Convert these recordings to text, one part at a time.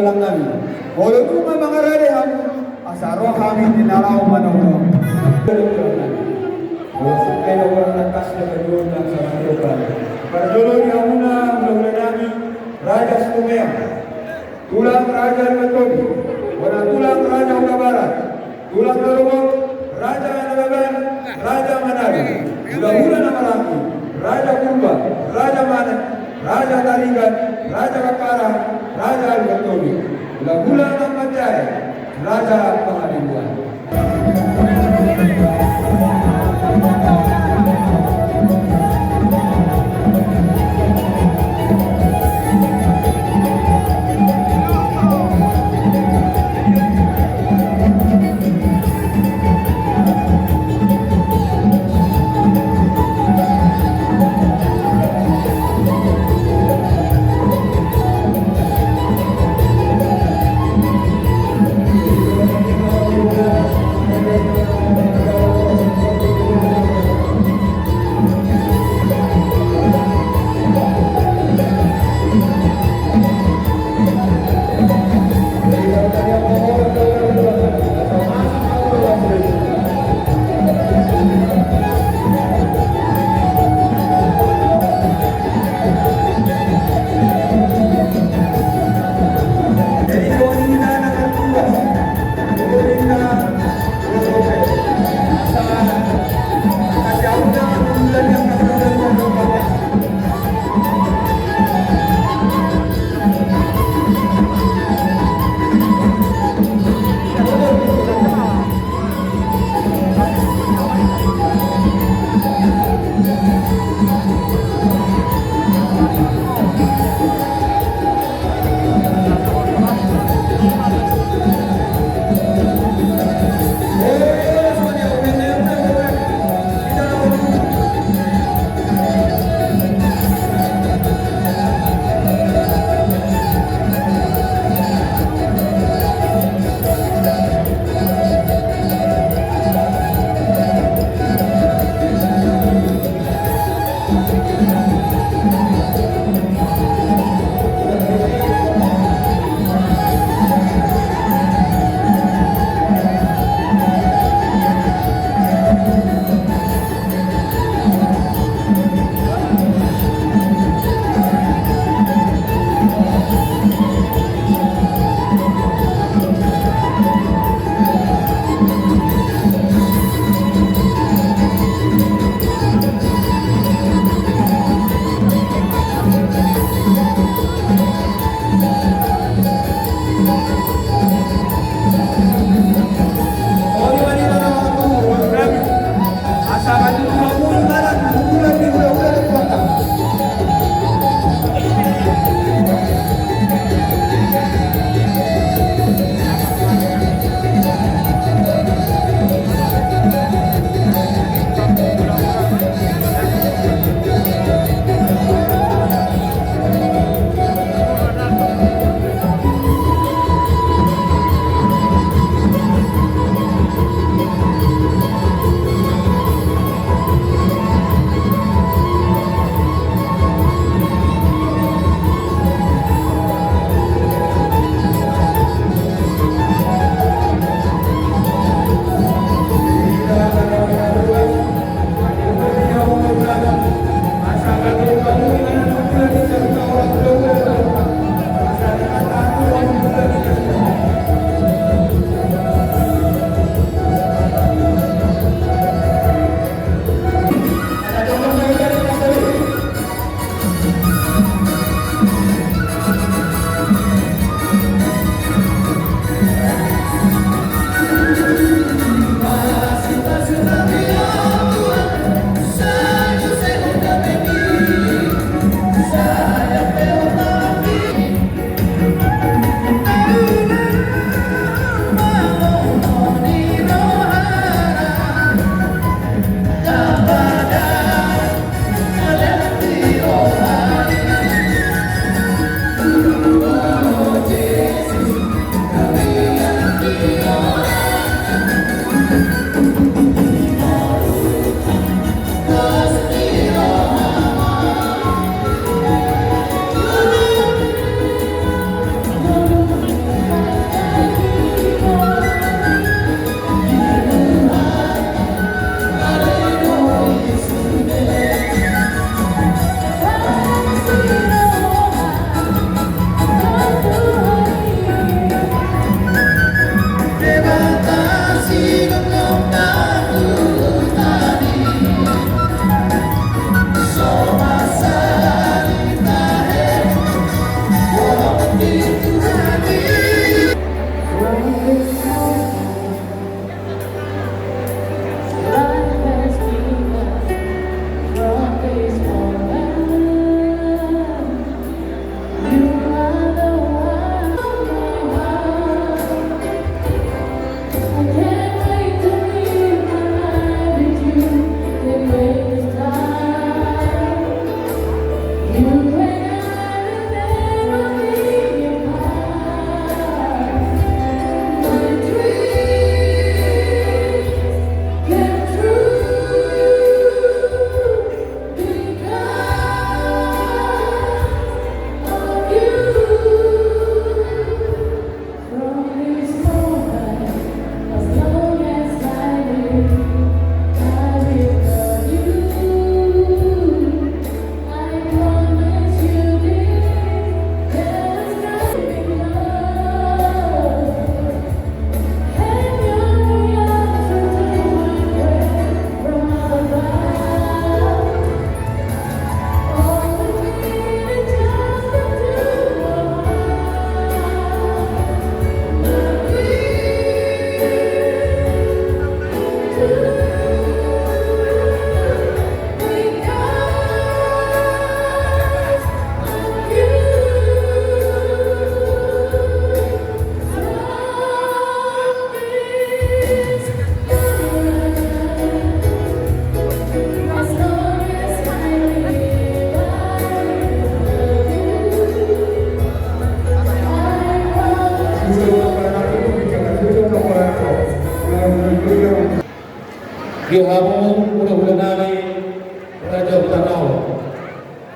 walang nabi. Walau cuma mengarah asaro kami tinaraw manong. Kaya walang nakas na kadulan ng sa Manyokan. Pardulong niya muna ang lula namin, Raja Stumea. Tulang Raja Matobi. Walang tulang Raja Ukabarat. Tulang Darubok, Raja Nagaban, Raja Manado. Hula-hula na Maraki, Raja Kurba, Raja Manan, Raja Tarigan, Raja Kapara, Raja Al-Batobi. Hula-hula ng Pancay, Raja Pangalibuan.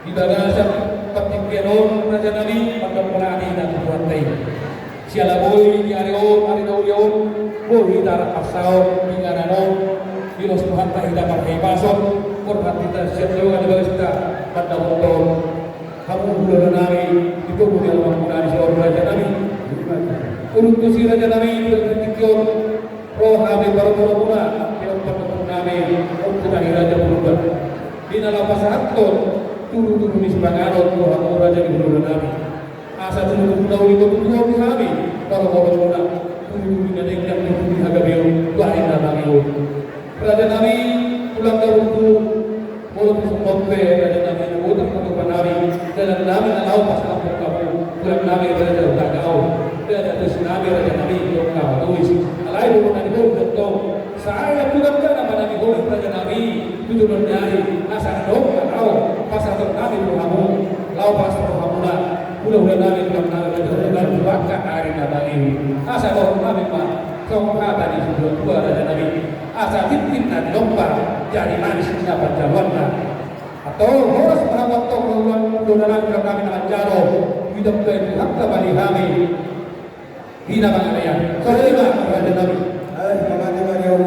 Idagasa patikiron Raja Nabi pagkapunani na kuwantay. Siya laboy ni Arion, Arinaulyon, boy darah asaw, ingananon, Dilos Tuhan tak hidup pakai pasok, korban kita siap jauh ada balas kita pada motor. Kamu bulan nari itu bukan orang munari seorang Raja Nabi. Urut si Raja Nabi berketikyon, roh Nabi baru mula, yang pertama Nabi untuk dari Raja berubah. Di dalam pasangan turun di sebelah roh Raja di bulan Nabi. Asa turun tahu itu tuh kami kalau mau mula turun di negeri yang turun di Hagabiu, tuahin Nabi. Raja Nabi pulang ke Ruku, walaupun sempat Raja Nabi utang untuk Nabi, dan Nabi tahu pasal kamu pulang Nabi Raja udah kau, dan terus Nabi Raja Nabi yang kau tulis, alai bukan Nabi betul, saya pulang ke nama Nabi Raja Nabi itu menyari asal dong tahu pasal Nabi kamu, lau pasal kamu lah, udah Nabi pulang Nabi Raja dan bahkan hari Nabi asal dong Nabi mah kau kata di sebelah Raja Nabi. Asa titin dan lomba jadi manis dapat jawabannya atau horas merawat tongkrongan donaran kami dengan jaro hidup ke hakta bali kami hina bangaya kelima Raja Nabi teman-teman yang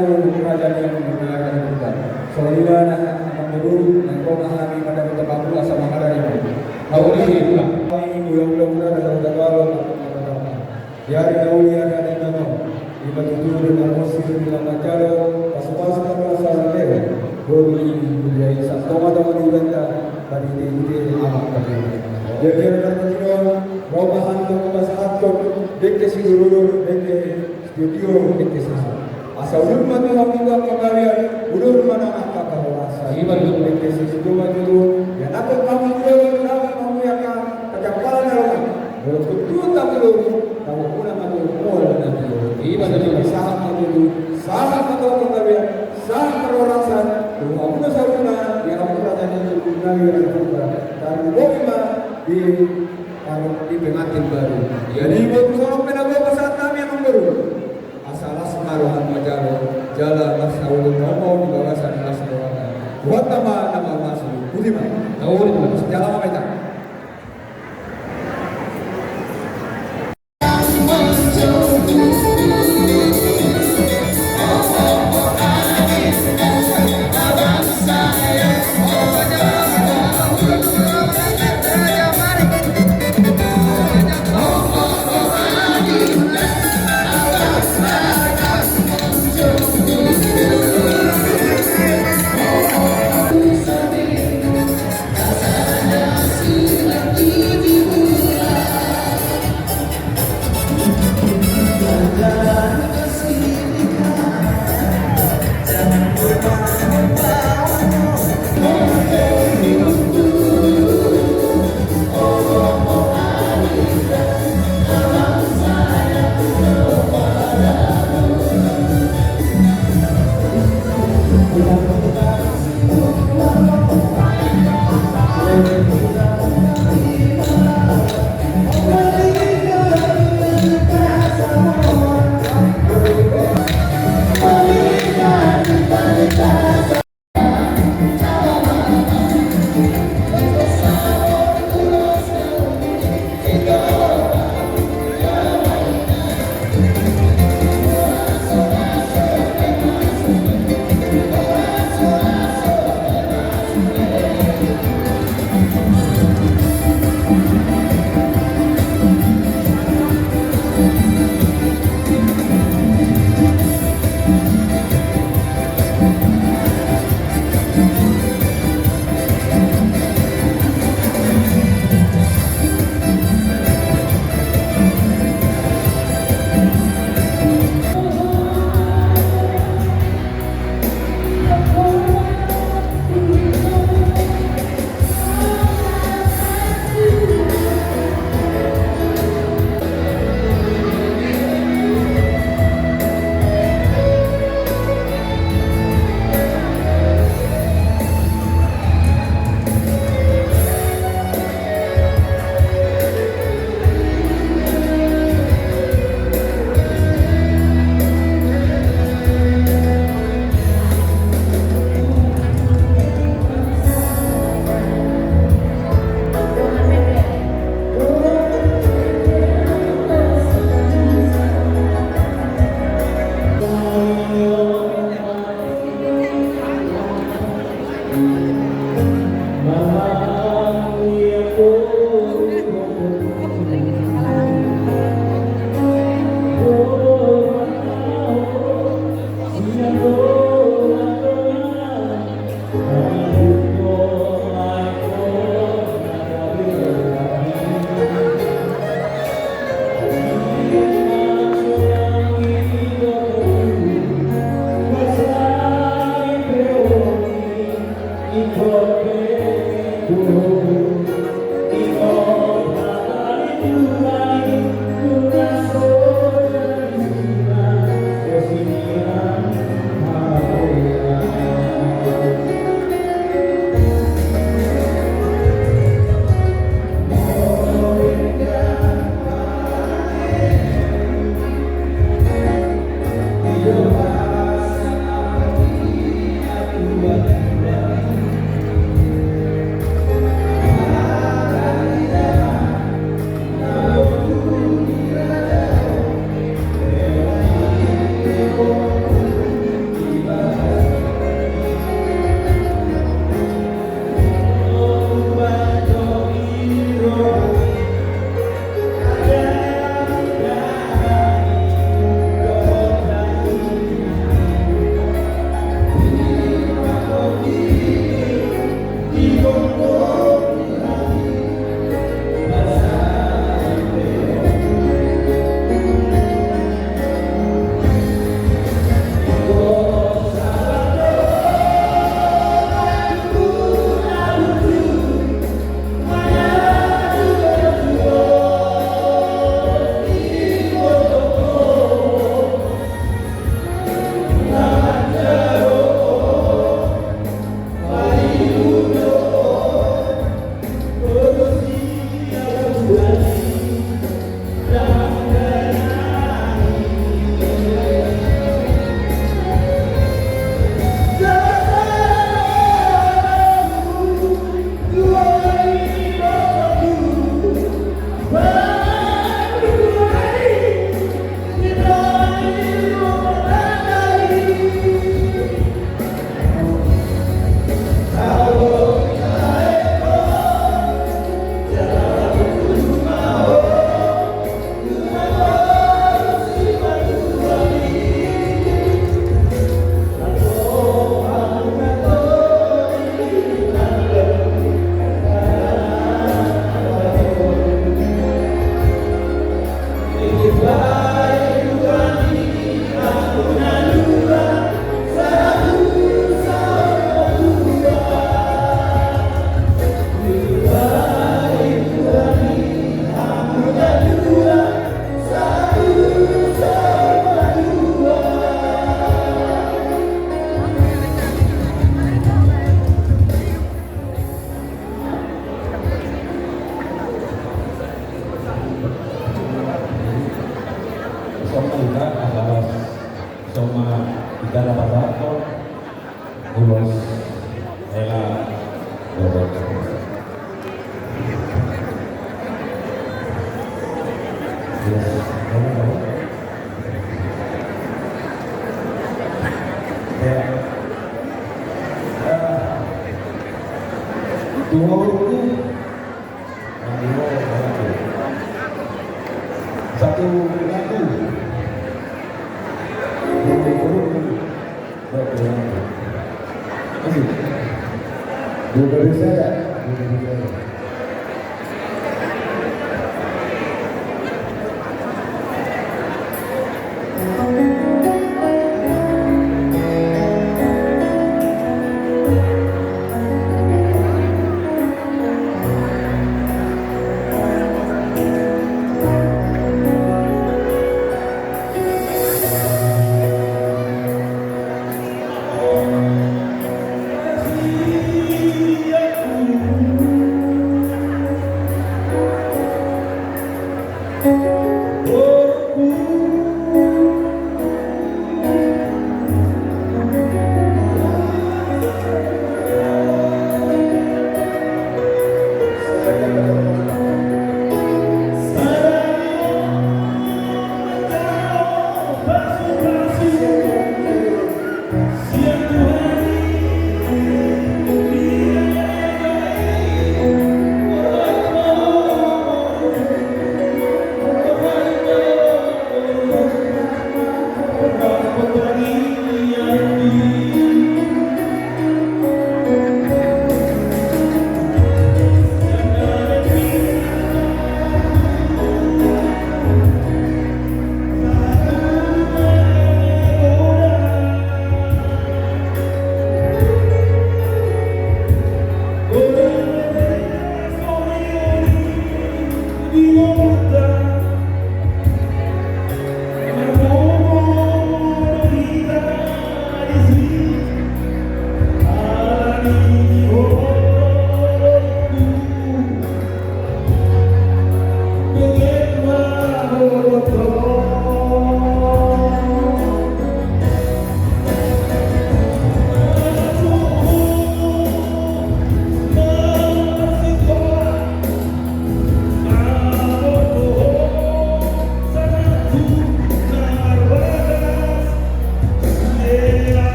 Raja yang menggunakan kita soalnya nak menurut dan kau kami pada tempat pula sama ada ini awal ini pula kami mudah-mudahan ada dalam dari awalnya ada nama Ibadah dengan musik dengan macaro, pas-pas sama lewat. Gori budaya satu teman ibanda dari ide amat kami. Jadi kita tidak mau bahan untuk masalah dek sigurur, dek studio, dek sah. Asal ulun mati kami kalian, ulun mana angka kawasan. Ibadah dek studio dulu. Ya nak kami dulu, kami akan kecapalan orang. Betul tak dulu. Kamu pun akan mulai nanti. Ibadah di sahat itu, sahat atau kekayaan, sahat perorangan, kamu saudara yang kamu rasakan itu dari yang berubah dan bagaimana di pengantin baru. Jadi buat seorang pedagang saat kami yang baru, asal semaruhan majaro, jalan masaul ngomong di bawah sana semuanya. Buat nama masuk, budiman. Tahu itu jalan apa itu? See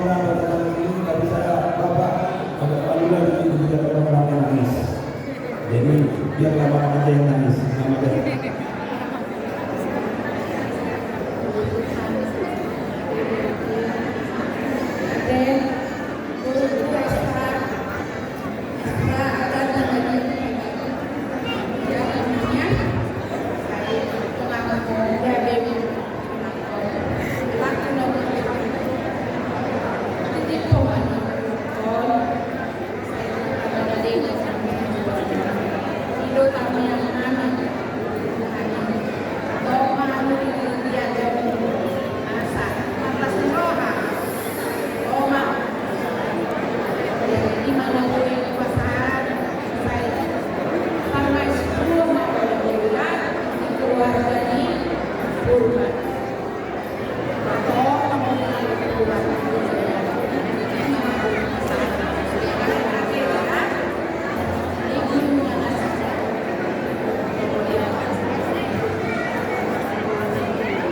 orang datang ini nggak bisa bapak agak malu lagi tidak orang yang nangis. Jadi biarlah bapak aja yang nangis. Nama dia.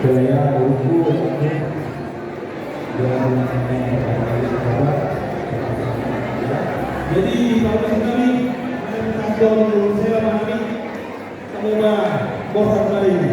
Saya buku jadi kalau kami menonton saya kami semoga bohong kali ini.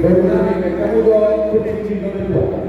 Berguna di Mercado, Putri Cino del Luogo.